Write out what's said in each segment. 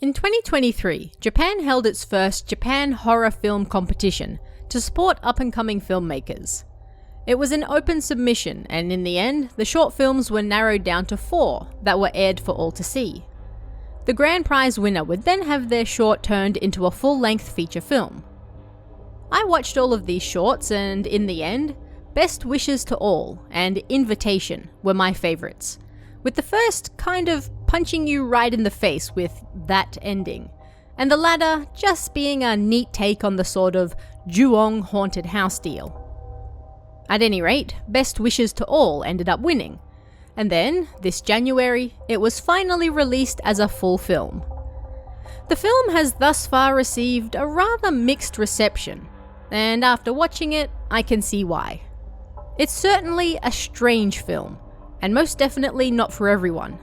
In 2023, Japan held its first Japan Horror Film Competition to support up-and-coming filmmakers. It was an open submission, and in the end, the short films were narrowed down to 4 that were aired for all to see. The grand prize winner would then have their short turned into a full-length feature film. I watched all of these shorts, and in the end, Best Wishes to All and Invitation were my favourites, with the first kind of punching you right in the face with that ending, and the latter just being a neat take on the sort of Ju-on haunted house deal. At any rate, Best Wishes to All ended up winning, and then, this January, it was finally released as a full film. The film has thus far received a rather mixed reception, and after watching it, I can see why. It's certainly a strange film, and most definitely not for everyone.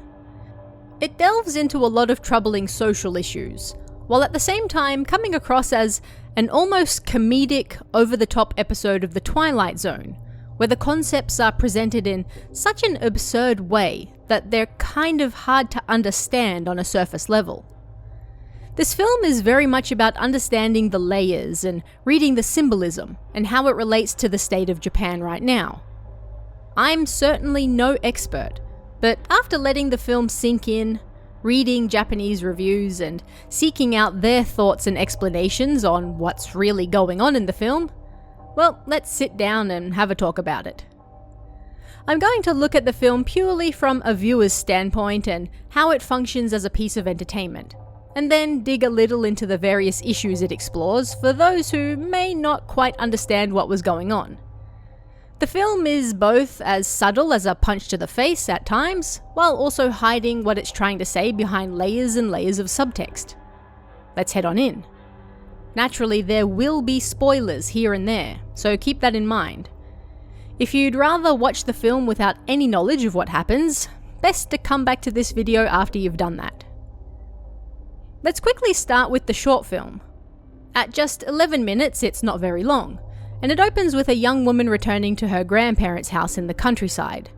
It delves into a lot of troubling social issues, while at the same time coming across as an almost comedic, over-the-top episode of The Twilight Zone, where the concepts are presented in such an absurd way that they're kind of hard to understand on a surface level. This film is very much about understanding the layers and reading the symbolism and how it relates to the state of Japan right now. I'm certainly no expert, but after letting the film sink in, reading Japanese reviews and seeking out their thoughts and explanations on what's really going on in the film, well, let's sit down and have a talk about it. I'm going to look at the film purely from a viewer's standpoint and how it functions as a piece of entertainment, and then dig a little into the various issues it explores for those who may not quite understand what was going on. The film is both as subtle as a punch to the face at times, while also hiding what it's trying to say behind layers and layers of subtext. Let's head on in. Naturally, there will be spoilers here and there, so keep that in mind. If you'd rather watch the film without any knowledge of what happens, best to come back to this video after you've done that. Let's quickly start with the short film. At just 11 minutes, it's not very long, and it opens with a young woman returning to her grandparents' house in the countryside.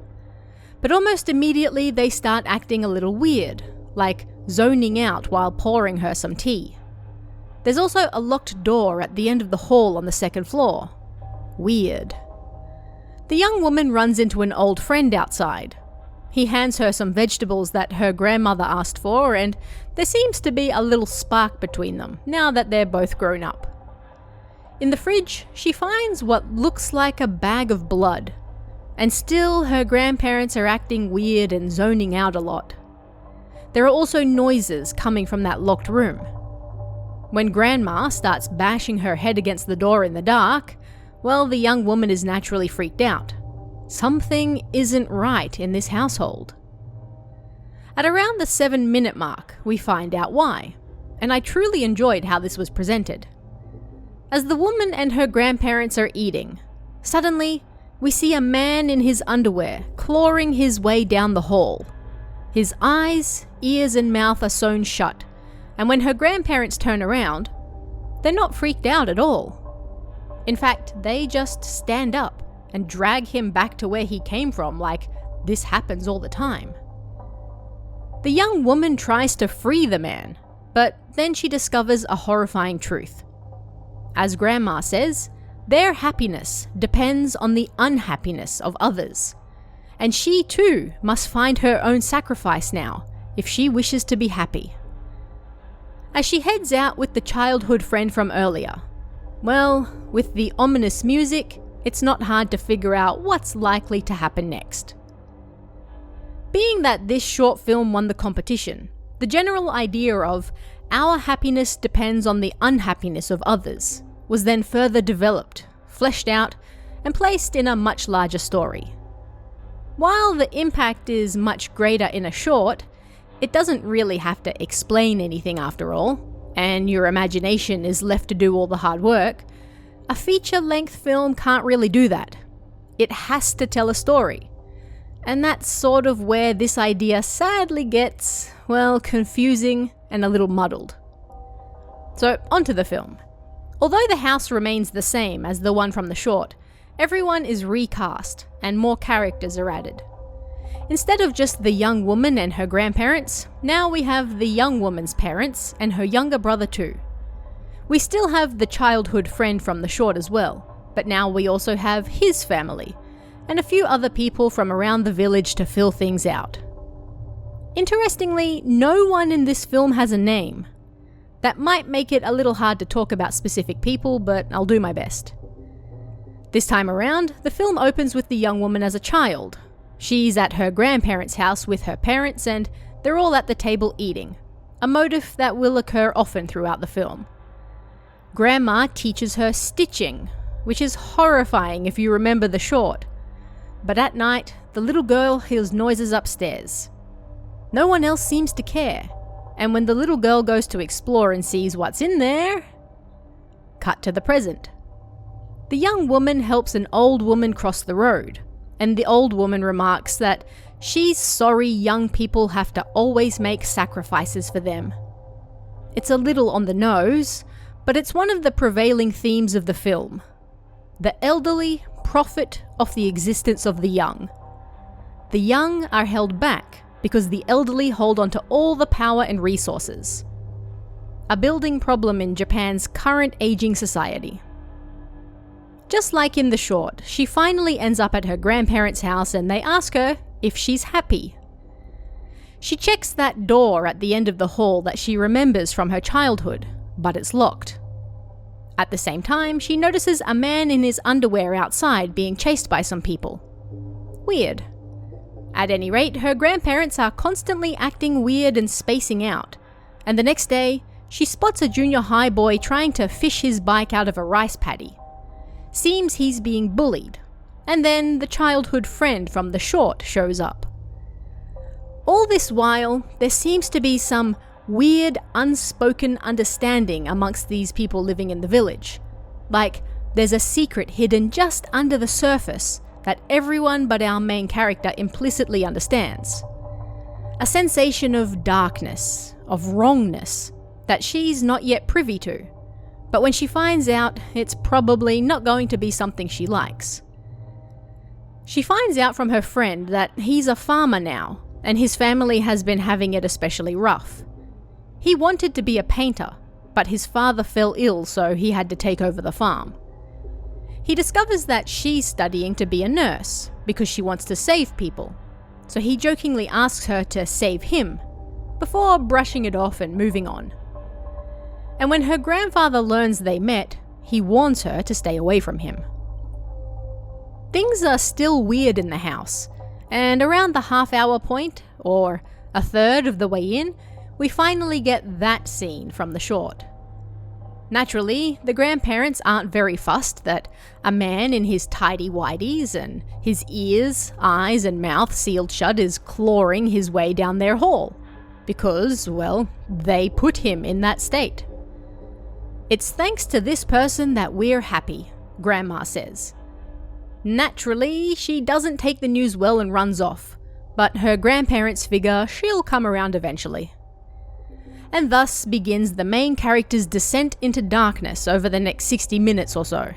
But almost immediately they start acting a little weird, like zoning out while pouring her some tea. There's also a locked door at the end of the hall on the second floor. Weird. The young woman runs into an old friend outside. He hands her some vegetables that her grandmother asked for, and there seems to be a little spark between them now that they're both grown up. In the fridge, she finds what looks like a bag of blood, and still her grandparents are acting weird and zoning out a lot. There are also noises coming from that locked room. When Grandma starts bashing her head against the door in the dark, well, the young woman is naturally freaked out. Something isn't right in this household. At around the 7-minute mark, we find out why, and I truly enjoyed how this was presented. As the woman and her grandparents are eating, suddenly we see a man in his underwear clawing his way down the hall. His eyes, ears and mouth are sewn shut, and when her grandparents turn around, they're not freaked out at all. In fact, they just stand up and drag him back to where he came from like this happens all the time. The young woman tries to free the man, but then she discovers a horrifying truth. As Grandma says, their happiness depends on the unhappiness of others, and she too must find her own sacrifice now if she wishes to be happy. As she heads out with the childhood friend from earlier, well, with the ominous music, it's not hard to figure out what's likely to happen next. Being that this short film won the competition, the general idea of our happiness depends on the unhappiness of others was then further developed, fleshed out, and placed in a much larger story. While the impact is much greater in a short, it doesn't really have to explain anything after all, and your imagination is left to do all the hard work. A feature-length film can't really do that. It has to tell a story. And that's sort of where this idea sadly gets, well, confusing and a little muddled. So, onto the film. Although the house remains the same as the one from the short, everyone is recast and more characters are added. Instead of just the young woman and her grandparents, now we have the young woman's parents and her younger brother too. We still have the childhood friend from the short as well, but now we also have his family, and a few other people from around the village to fill things out. Interestingly, no one in this film has a name. That might make it a little hard to talk about specific people, but I'll do my best. This time around, the film opens with the young woman as a child. She's at her grandparents' house with her parents and they're all at the table eating, a motif that will occur often throughout the film. Grandma teaches her stitching, which is horrifying if you remember the short. But at night, the little girl hears noises upstairs. No one else seems to care, and when the little girl goes to explore and sees what's in there... Cut to the present. The young woman helps an old woman cross the road, and the old woman remarks that she's sorry young people have to always make sacrifices for them. It's a little on the nose, but it's one of the prevailing themes of the film. The elderly profit off the existence of the young. The young are held back because the elderly hold on to all the power and resources. A building problem in Japan's current aging society. Just like in the short, she finally ends up at her grandparents' house and they ask her if she's happy. She checks that door at the end of the hall that she remembers from her childhood, but it's locked. At the same time, she notices a man in his underwear outside being chased by some people. Weird. At any rate, her grandparents are constantly acting weird and spacing out, and the next day, she spots a junior high boy trying to fish his bike out of a rice paddy. Seems he's being bullied, and then the childhood friend from the short shows up. All this while, there seems to be some weird, unspoken understanding amongst these people living in the village. Like, there's a secret hidden just under the surface that everyone but our main character implicitly understands. A sensation of darkness, of wrongness, that she's not yet privy to. But when she finds out, it's probably not going to be something she likes. She finds out from her friend that he's a farmer now, and his family has been having it especially rough. He wanted to be a painter, but his father fell ill, so he had to take over the farm. He discovers that she's studying to be a nurse because she wants to save people, so he jokingly asks her to save him, before brushing it off and moving on. And when her grandfather learns they met, he warns her to stay away from him. Things are still weird in the house, and around the half-hour point, or a third of the way in, we finally get that scene from the short. Naturally, the grandparents aren't very fussed that a man in his tidy-whities and his ears, eyes and mouth sealed shut is clawing his way down their hall, because, well, they put him in that state. It's thanks to this person that we're happy, Grandma says. Naturally, she doesn't take the news well and runs off, but her grandparents figure she'll come around eventually. And thus begins the main character's descent into darkness over the next 60 minutes or so.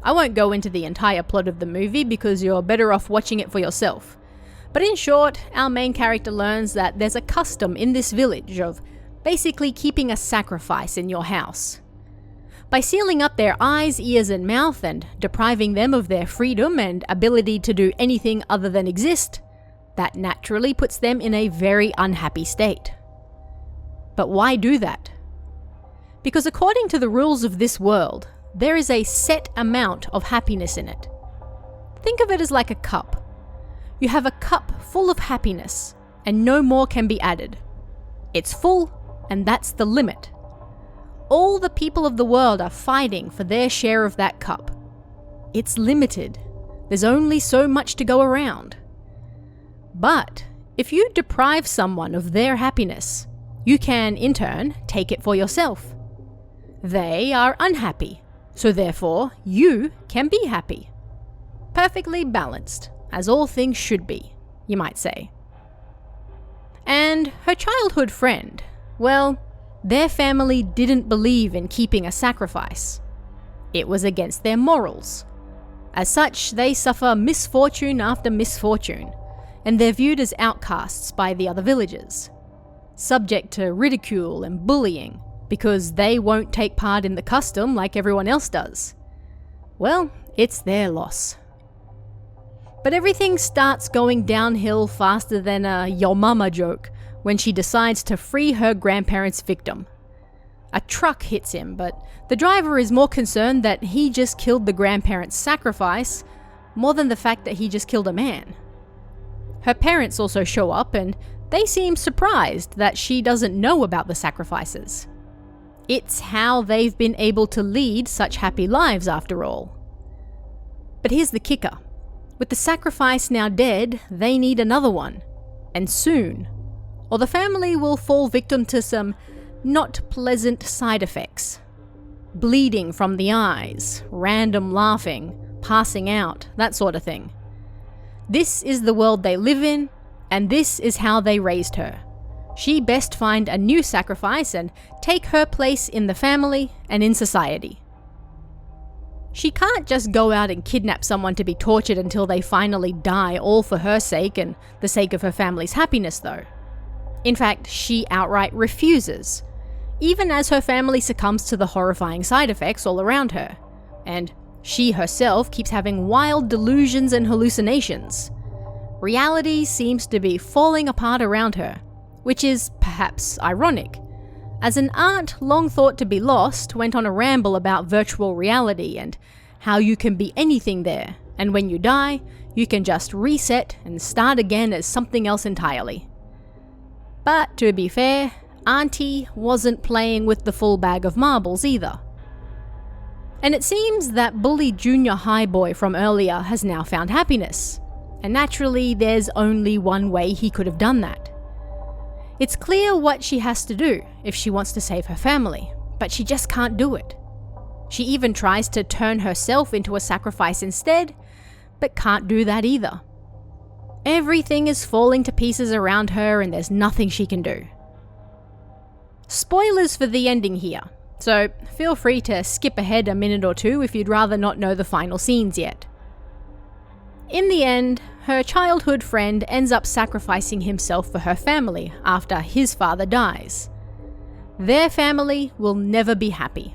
I won't go into the entire plot of the movie because you're better off watching it for yourself. But in short, our main character learns that there's a custom in this village of basically keeping a sacrifice in your house. By sealing up their eyes, ears and mouth and depriving them of their freedom and ability to do anything other than exist, that naturally puts them in a very unhappy state. But why do that? Because according to the rules of this world, there is a set amount of happiness in it. Think of it as like a cup. You have a cup full of happiness, and no more can be added. It's full, and that's the limit. All the people of the world are fighting for their share of that cup. It's limited. There's only so much to go around. But if you deprive someone of their happiness, you can, in turn, take it for yourself. They are unhappy, so therefore you can be happy. Perfectly balanced, as all things should be, you might say. And her childhood friend, well, their family didn't believe in keeping a sacrifice. It was against their morals. As such, they suffer misfortune after misfortune, and they're viewed as outcasts by the other villagers, subject to ridicule and bullying because they won't take part in the custom like everyone else does. Well, it's their loss. But everything starts going downhill faster than a yo mama joke when she decides to free her grandparents' victim. A truck hits him, but the driver is more concerned that he just killed the grandparents' sacrifice more than the fact that he just killed a man. Her parents also show up and they seem surprised that she doesn't know about the sacrifices. It's how they've been able to lead such happy lives after all. But here's the kicker. With the sacrifice now dead, they need another one. And soon. Or the family will fall victim to some not pleasant side effects. Bleeding from the eyes, random laughing, passing out, that sort of thing. This is the world they live in, and this is how they raised her. She best find a new sacrifice and take her place in the family and in society. She can't just go out and kidnap someone to be tortured until they finally die, all for her sake and the sake of her family's happiness though. In fact, she outright refuses, even as her family succumbs to the horrifying side effects all around her, and she herself keeps having wild delusions and hallucinations. Reality seems to be falling apart around her, which is perhaps ironic, as an aunt long thought to be lost went on a ramble about virtual reality and how you can be anything there, and when you die, you can just reset and start again as something else entirely. But to be fair, Auntie wasn't playing with the full bag of marbles either. And it seems that bullied junior high boy from earlier has now found happiness, and naturally there's only one way he could have done that. It's clear what she has to do if she wants to save her family, but she just can't do it. She even tries to turn herself into a sacrifice instead, but can't do that either. Everything is falling to pieces around her and there's nothing she can do. Spoilers for the ending here, so feel free to skip ahead a minute or two if you'd rather not know the final scenes yet. In the end, her childhood friend ends up sacrificing himself for her family after his father dies. Their family will never be happy.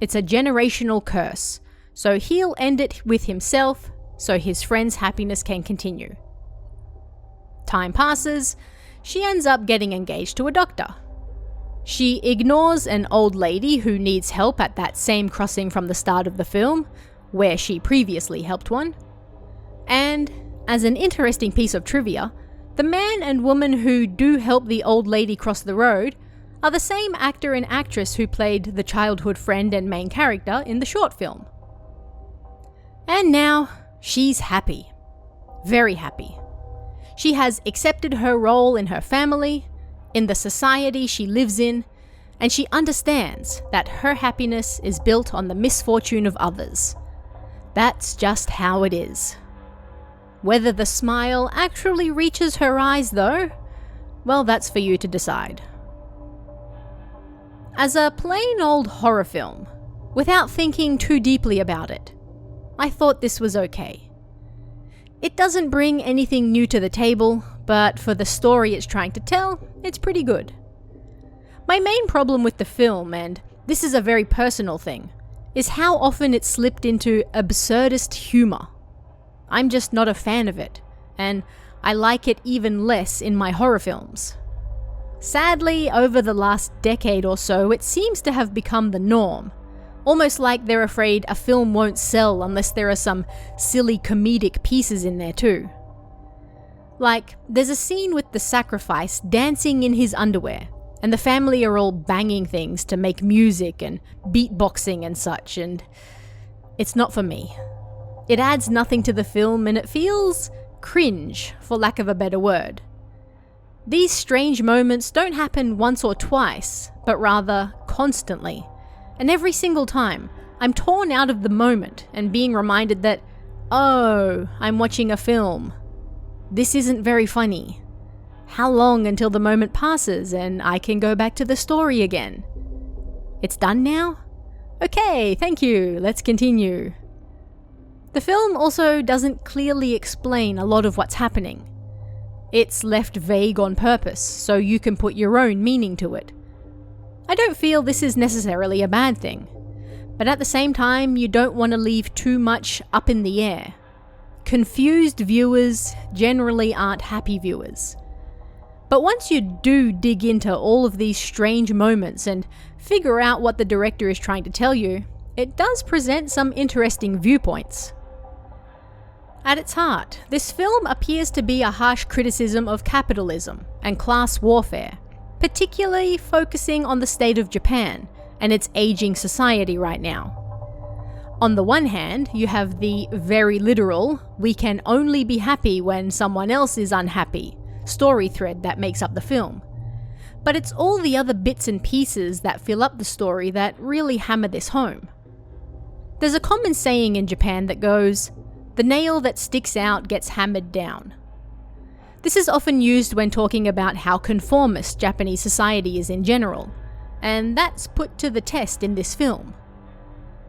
It's a generational curse, so he'll end it with himself so his friend's happiness can continue. Time passes, she ends up getting engaged to a doctor. She ignores an old lady who needs help at that same crossing from the start of the film, where she previously helped one. And, as an interesting piece of trivia, the man and woman who do help the old lady cross the road are the same actor and actress who played the childhood friend and main character in the short film. And now, she's happy. Very happy. She has accepted her role in her family, in the society she lives in, and she understands that her happiness is built on the misfortune of others. That's just how it is. Whether the smile actually reaches her eyes though, well, that's for you to decide. As a plain old horror film, without thinking too deeply about it, I thought this was okay. It doesn't bring anything new to the table, but for the story it's trying to tell, it's pretty good. My main problem with the film, and this is a very personal thing, is how often it slipped into absurdist humor. I'm just not a fan of it, and I like it even less in my horror films. Sadly, over the last decade or so, it seems to have become the norm. Almost like they're afraid a film won't sell unless there are some silly comedic pieces in there too. Like, there's a scene with the sacrifice dancing in his underwear, and the family are all banging things to make music and beatboxing and such, and it's not for me. It adds nothing to the film and it feels cringe, for lack of a better word. These strange moments don't happen once or twice, but rather constantly. And every single time, I'm torn out of the moment and being reminded that, oh, I'm watching a film. This isn't very funny. How long until the moment passes and I can go back to the story again? It's done now? Okay, thank you, let's continue. The film also doesn't clearly explain a lot of what's happening. It's left vague on purpose, so you can put your own meaning to it. I don't feel this is necessarily a bad thing, but at the same time, you don't want to leave too much up in the air. Confused viewers generally aren't happy viewers. But once you do dig into all of these strange moments and figure out what the director is trying to tell you, it does present some interesting viewpoints. At its heart, this film appears to be a harsh criticism of capitalism and class warfare, particularly focusing on the state of Japan and its aging society right now. On the one hand, you have the very literal, we can only be happy when someone else is unhappy story thread that makes up the film. But it's all the other bits and pieces that fill up the story that really hammer this home. There's a common saying in Japan that goes, "The nail that sticks out gets hammered down." This is often used when talking about how conformist Japanese society is in general, and that's put to the test in this film.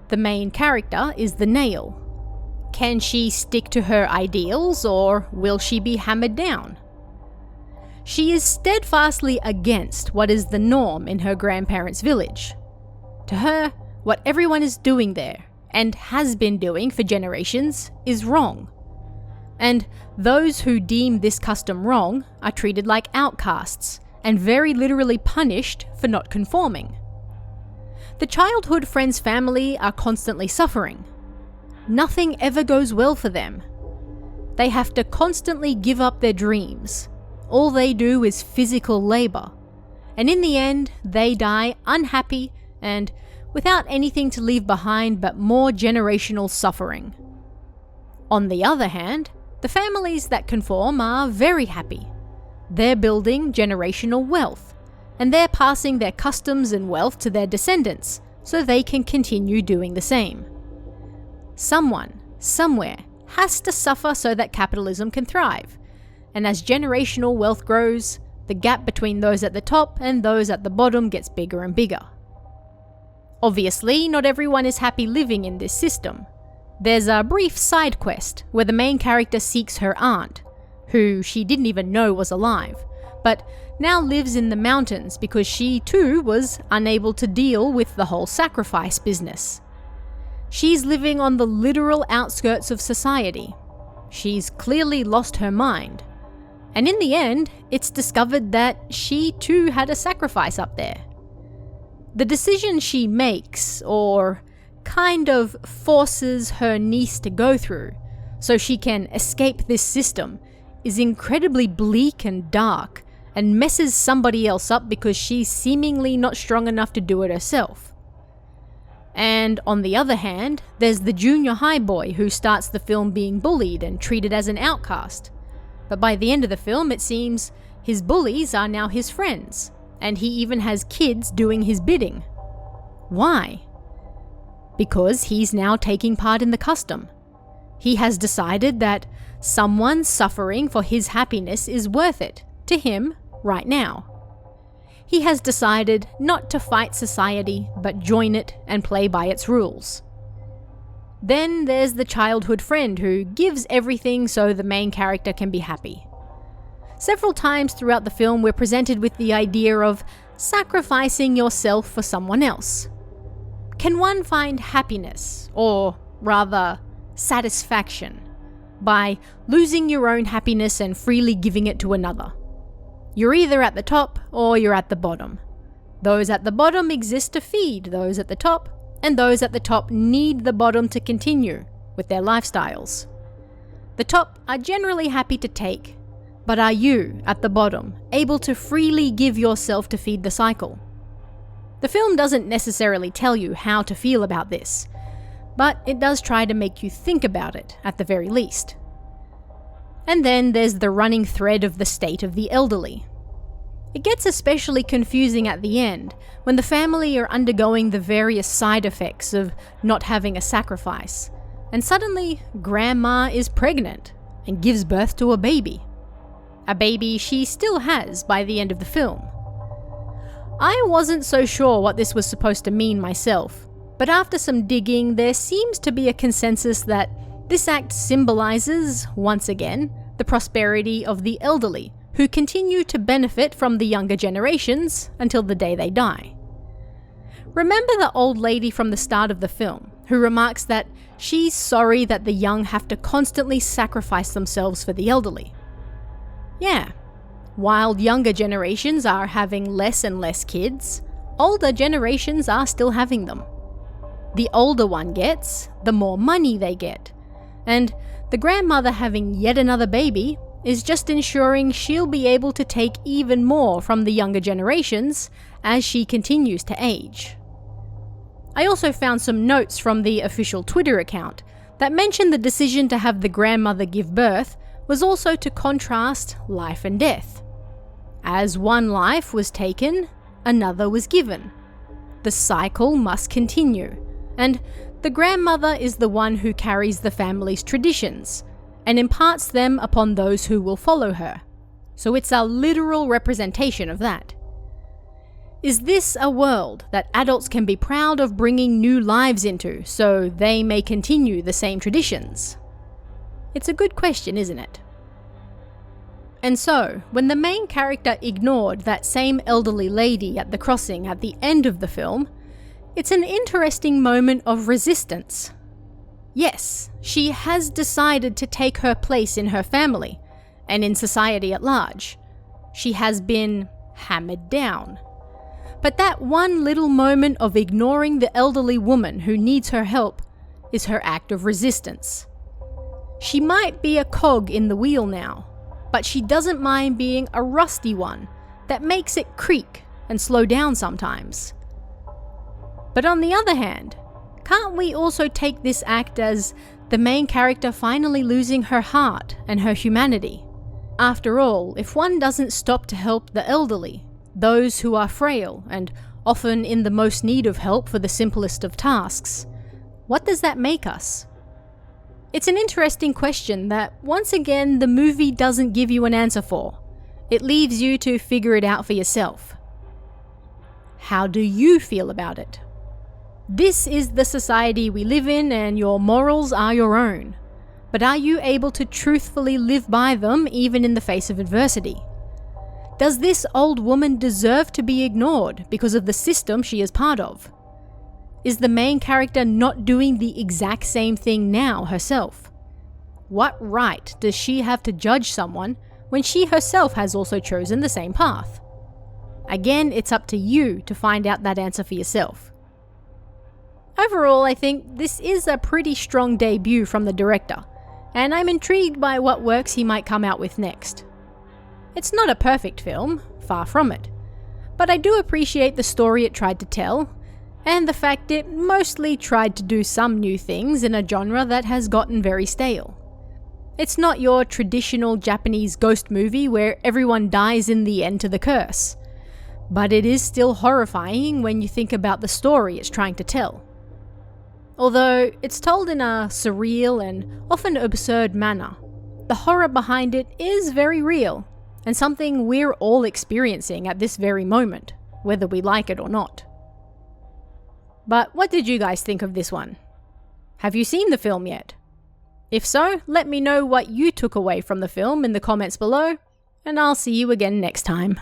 The main character is the nail. Can she stick to her ideals, or will she be hammered down? She is steadfastly against what is the norm in her grandparents' village. To her, what everyone is doing there, and has been doing for generations, is wrong. And those who deem this custom wrong are treated like outcasts, and very literally punished for not conforming. The childhood friend's family are constantly suffering. Nothing ever goes well for them. They have to constantly give up their dreams. All they do is physical labor. And in the end, they die unhappy and without anything to leave behind but more generational suffering. On the other hand, the families that conform are very happy. They're building generational wealth, and they're passing their customs and wealth to their descendants so they can continue doing the same. Someone, somewhere, has to suffer so that capitalism can thrive. And as generational wealth grows, the gap between those at the top and those at the bottom gets bigger and bigger. Obviously, not everyone is happy living in this system. There's a brief side quest where the main character seeks her aunt, who she didn't even know was alive, but now lives in the mountains because she too was unable to deal with the whole sacrifice business. She's living on the literal outskirts of society. She's clearly lost her mind. And in the end, it's discovered that she too had a sacrifice up there. The decision she makes, or kind of forces her niece to go through, so she can escape this system, is incredibly bleak and dark, and messes somebody else up because she's seemingly not strong enough to do it herself. And on the other hand, there's the junior high boy who starts the film being bullied and treated as an outcast. But by the end of the film, it seems his bullies are now his friends, and he even has kids doing his bidding. Why? Because he's now taking part in the custom. He has decided that someone suffering for his happiness is worth it to him right now. He has decided not to fight society, but join it and play by its rules. Then there's the childhood friend who gives everything so the main character can be happy. Several times throughout the film, we're presented with the idea of sacrificing yourself for someone else. Can one find happiness, or rather, satisfaction, by losing your own happiness and freely giving it to another? You're either at the top or you're at the bottom. Those at the bottom exist to feed those at the top, and those at the top need the bottom to continue with their lifestyles. The top are generally happy to take, but are you, at the bottom, able to freely give yourself to feed the cycle? The film doesn't necessarily tell you how to feel about this, but it does try to make you think about it, at the very least. And then there's the running thread of the state of the elderly. It gets especially confusing at the end, when the family are undergoing the various side effects of not having a sacrifice, and suddenly Grandma is pregnant and gives birth to a baby. A baby she still has by the end of the film. I wasn't so sure what this was supposed to mean myself, but after some digging, there seems to be a consensus that this act symbolizes, once again, the prosperity of the elderly, who continue to benefit from the younger generations until the day they die. Remember the old lady from the start of the film, who remarks that she's sorry that the young have to constantly sacrifice themselves for the elderly? Yeah. While younger generations are having less and less kids, older generations are still having them. The older one gets, the more money they get. And the grandmother having yet another baby is just ensuring she'll be able to take even more from the younger generations as she continues to age. I also found some notes from the official Twitter account that mentioned the decision to have the grandmother give birth was also to contrast life and death. As one life was taken, another was given. The cycle must continue, and the grandmother is the one who carries the family's traditions and imparts them upon those who will follow her. So it's a literal representation of that. Is this a world that adults can be proud of bringing new lives into so they may continue the same traditions? It's a good question, isn't it? And so, when the main character ignored that same elderly lady at the crossing at the end of the film, it's an interesting moment of resistance. Yes, she has decided to take her place in her family and in society at large. She has been hammered down. But that one little moment of ignoring the elderly woman who needs her help is her act of resistance. She might be a cog in the wheel now, but she doesn't mind being a rusty one that makes it creak and slow down sometimes. But on the other hand, can't we also take this act as the main character finally losing her heart and her humanity? After all, if one doesn't stop to help the elderly, those who are frail and often in the most need of help for the simplest of tasks, what does that make us? It's an interesting question that, once again, the movie doesn't give you an answer for. It leaves you to figure it out for yourself. How do you feel about it? This is the society we live in, and your morals are your own. But are you able to truthfully live by them even in the face of adversity? Does this old woman deserve to be ignored because of the system she is part of? Is the main character not doing the exact same thing now herself? What right does she have to judge someone when she herself has also chosen the same path? Again, it's up to you to find out that answer for yourself. Overall, I think this is a pretty strong debut from the director, and I'm intrigued by what works he might come out with next. It's not a perfect film, far from it, but I do appreciate the story it tried to tell, and the fact it mostly tried to do some new things in a genre that has gotten very stale. It's not your traditional Japanese ghost movie where everyone dies in the end to the curse, but it is still horrifying when you think about the story it's trying to tell. Although it's told in a surreal and often absurd manner, the horror behind it is very real, and something we're all experiencing at this very moment, whether we like it or not. But what did you guys think of this one? Have you seen the film yet? If so, let me know what you took away from the film in the comments below, and I'll see you again next time.